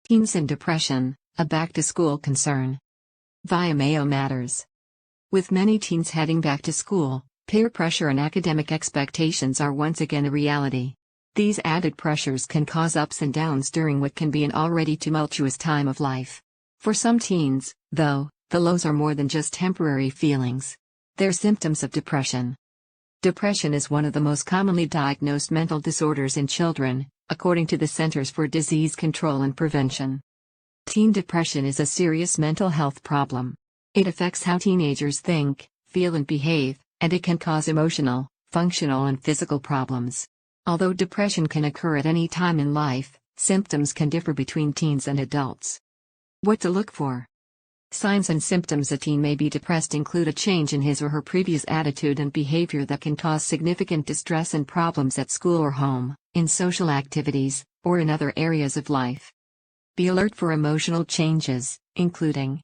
Teens in depression, a back-to-school concern. Via Mayo Matters. With many teens heading back to school, peer pressure and academic expectations are once again a reality. These added pressures can cause ups and downs during what can be an already tumultuous time of life. For some teens, though, the lows are more than just temporary feelings. They're symptoms of depression. Depression is one of the most commonly diagnosed mental disorders in children, according to the Centers for Disease Control and Prevention. Teen depression is a serious mental health problem. It affects how teenagers think, feel and behave, and it can cause emotional, functional and physical problems. Although depression can occur at any time in life, symptoms can differ between teens and adults. What to look for? Signs and symptoms a teen may be depressed include a change in his or her previous attitude and behavior that can cause significant distress and problems at school or home, in social activities, or in other areas of life. Be alert for emotional changes, including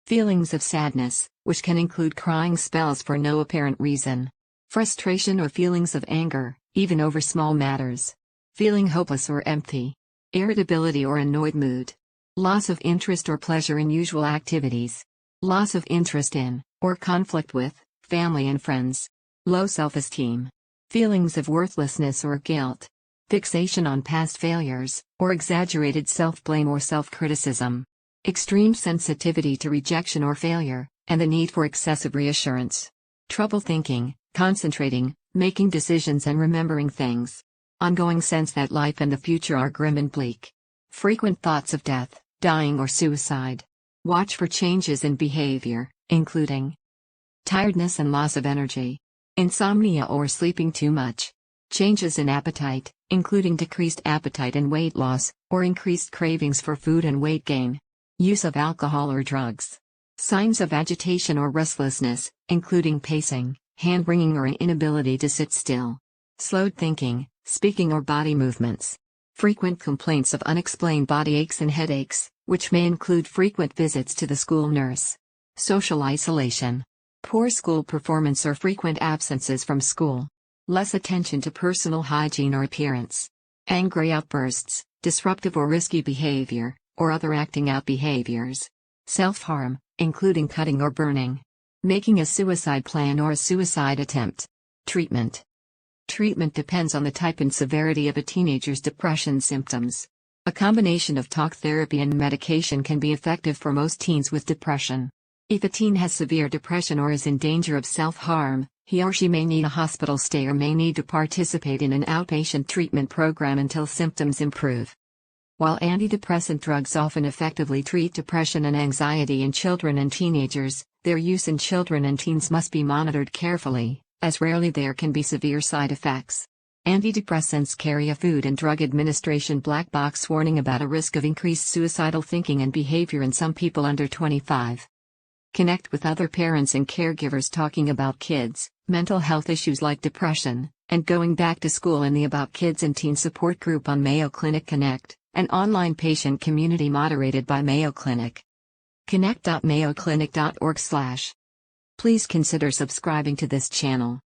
feelings of sadness, which can include crying spells for no apparent reason, frustration or feelings of anger, even over small matters, feeling hopeless or empty, irritability or annoyed mood, loss of interest or pleasure in usual activities, loss of interest in, or conflict with, family and friends, low self-esteem, feelings of worthlessness or guilt, fixation on past failures, or exaggerated self-blame or self-criticism, extreme sensitivity to rejection or failure, and the need for excessive reassurance, trouble thinking, concentrating, making decisions and remembering things, ongoing sense that life and the future are grim and bleak, frequent thoughts of death, dying or suicide. Watch for changes in behavior, including tiredness and loss of energy, insomnia or sleeping too much, changes in appetite, including decreased appetite and weight loss, or increased cravings for food and weight gain, use of alcohol or drugs, signs of agitation or restlessness, including pacing, hand-wringing or an inability to sit still, slowed thinking, speaking or body movements, frequent complaints of unexplained body aches and headaches, which may include frequent visits to the school nurse, social isolation, poor school performance or frequent absences from school, less attention to personal hygiene or appearance, angry outbursts, disruptive or risky behavior, or other acting out behaviors, self-harm, including cutting or burning, making a suicide plan or a suicide attempt. Treatment. Treatment depends on the type and severity of a teenager's depression symptoms. A combination of talk therapy and medication can be effective for most teens with depression. If a teen has severe depression or is in danger of self-harm, he or she may need a hospital stay or may need to participate in an outpatient treatment program until symptoms improve. While antidepressant drugs often effectively treat depression and anxiety in children and teenagers, their use in children and teens must be monitored carefully, as rarely there can be severe side effects. Antidepressants carry a Food and Drug Administration black box warning about a risk of increased suicidal thinking and behavior in some people under 25. Connect with other parents and caregivers talking about kids, mental health issues like depression, and going back to school in the About Kids and Teen support group on Mayo Clinic Connect, an online patient community moderated by Mayo Clinic. Connect.mayoclinic.org/. Please consider subscribing to this channel.